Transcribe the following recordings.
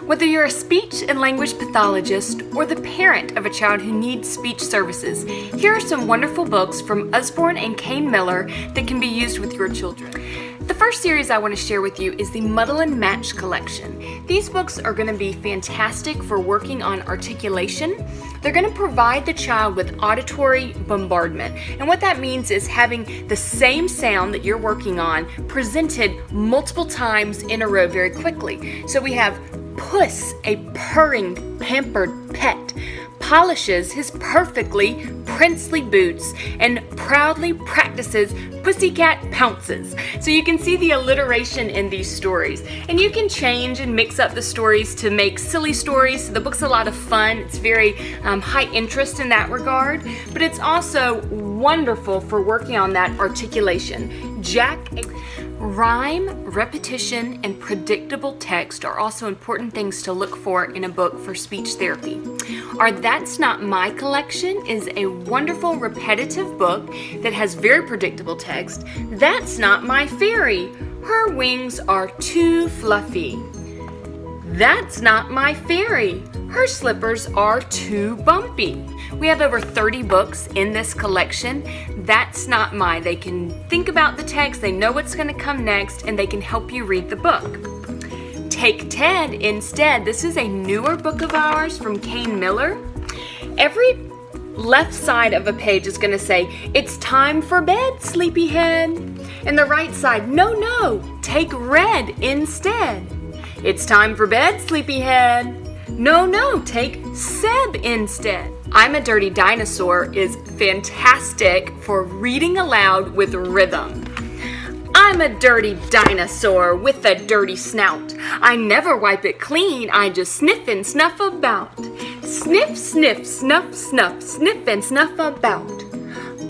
Whether you're a speech and language pathologist or the parent of a child who needs speech services, here are some wonderful books from Usborne and Kane Miller that can be used with your children. The first series I want to share with you is the Muddle and Match collection. These books are going to be fantastic for working on articulation. They're going to provide the child with auditory bombardment. And what that means is having the same sound that you're working on presented multiple times in a row very quickly. So we have Puss, a purring, pampered pet, polishes his perfectly princely boots and proudly practices pussycat pounces. So you can see the alliteration in these stories. And you can change and mix up the stories to make silly stories. So the book's a lot of fun. It's very high interest in that regard. But it's also wonderful for working on that articulation. Rhyme, repetition, and predictable text are also important things to look for in a book for speech therapy. Our That's Not My collection is a wonderful repetitive book that has very predictable text. That's not my fairy. Her wings are too fluffy. That's not my fairy. Her slippers are too bumpy. We have over 30 books in this collection. That's not my. They can think about the text, they know what's going to come next, and they can help you read the book. Take Ted instead. This is a newer book of ours from Kane Miller. Every left side of a page is going to say, "It's time for bed, sleepyhead." And the right side, "No, take red instead." "It's time for bed, sleepyhead." No, take Seb instead. I'm a Dirty Dinosaur is fantastic for reading aloud with rhythm. I'm a dirty dinosaur with a dirty snout. I never wipe it clean, I just sniff and snuff about. Sniff, sniff, snuff, snuff, sniff and snuff about.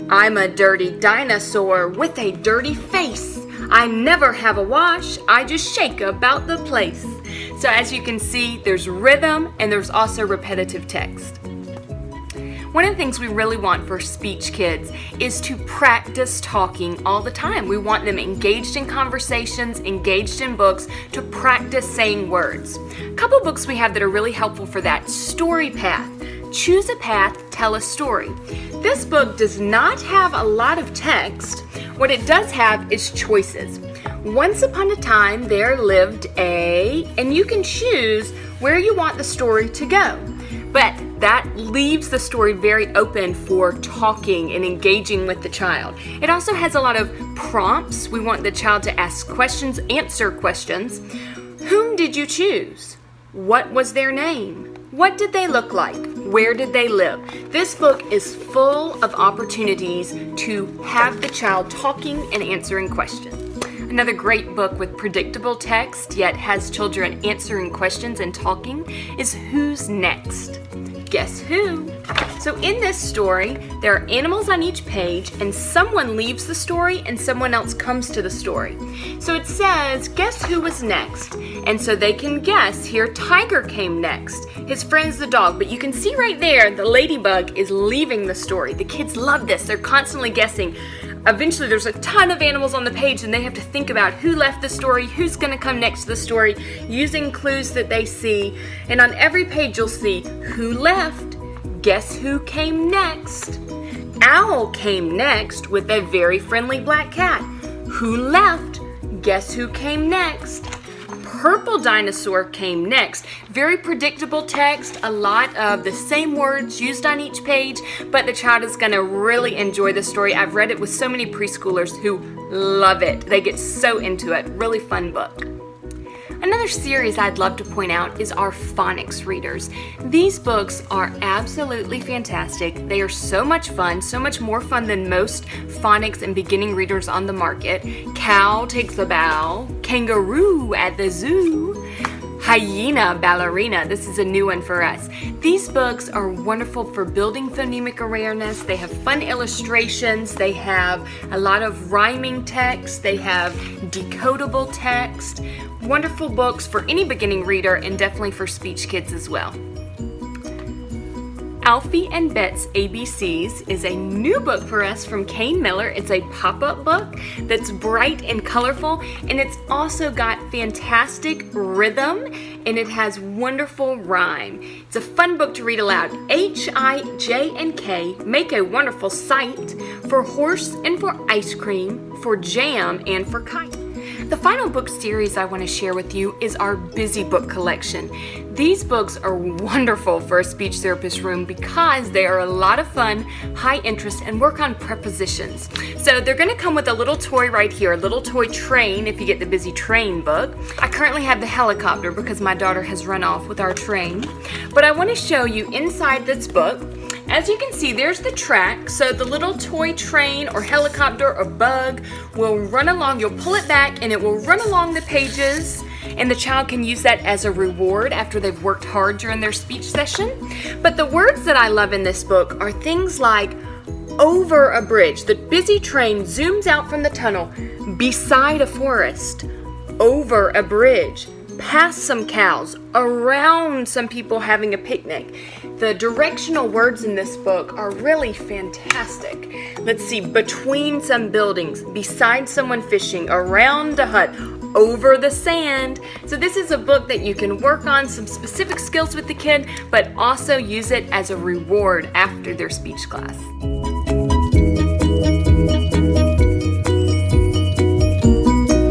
I'm a dirty dinosaur with a dirty face. I never have a wash, I just shake about the place. So as you can see, there's rhythm and there's also repetitive text. One of the things we really want for speech kids is to practice talking all the time. We want them engaged in conversations, engaged in books, to practice saying words. A couple books we have that are really helpful for that. Story Path. Choose a path, tell a story. This book does not have a lot of text. What it does have is choices. Once upon a time, there lived and you can choose where you want the story to go. But that leaves the story very open for talking and engaging with the child. It also has a lot of prompts. We want the child to ask questions, answer questions. Whom did you choose? What was their name? What did they look like? Where did they live? This book is full of opportunities to have the child talking and answering questions. Another great book with predictable text, yet has children answering questions and talking, is Who's Next? Guess who? So in this story, there are animals on each page, and someone leaves the story and someone else comes to the story. So it says, guess who was next? And so they can guess. Here, Tiger came next. His friend's the dog. But you can see right there, the ladybug is leaving the story. The kids love this. They're constantly guessing. Eventually, there's a ton of animals on the page, and they have to think about who left the story, who's going to come next to the story, using clues that they see. And on every page, you'll see who left, guess who came next. Owl came next with a very friendly black cat. Who left, guess who came next. Purple dinosaur came next. Very predictable text, a lot of the same words used on each page, but the child is going to really enjoy the story. I've read it with so many preschoolers who love it. They get so into it. Really fun book. Another series I'd love to point out is our phonics readers. These books are absolutely fantastic. They are so much fun, so much more fun than most phonics and beginning readers on the market. Cow takes a bow, kangaroo at the zoo, Hyena, ballerina. This is a new one for us. These books are wonderful for building phonemic awareness. They have fun illustrations. They have a lot of rhyming text. They have decodable text. Wonderful books for any beginning reader and definitely for speech kids as well. Alfie and Bet's ABCs is a new book for us from Kane Miller. It's a pop-up book that's bright and colorful, and it's also got fantastic rhythm, and it has wonderful rhyme. It's a fun book to read aloud. H-I-J and K make a wonderful sight for horse and for ice cream, for jam and for kite. The final book series I want to share with you is our Busy Book collection. These books are wonderful for a speech therapist room because they are a lot of fun, high interest, and work on prepositions. So they're going to come with a little toy right here, a little toy train if you get the Busy Train book. I currently have the helicopter because my daughter has run off with our train. But I want to show you inside this book. As you can see, there's the track, so the little toy train or helicopter or bug will run along. You'll pull it back and it will run along the pages, and the child can use that as a reward after they've worked hard during their speech session. But the words that I love in this book are things like over a bridge. The busy train zooms out from the tunnel, beside a forest, over a bridge, past some cows, around some people having a picnic. The directional words in this book are really fantastic. Let's see, between some buildings, beside someone fishing, around a hut, over the sand. So this is a book that you can work on some specific skills with the kid, but also use it as a reward after their speech class.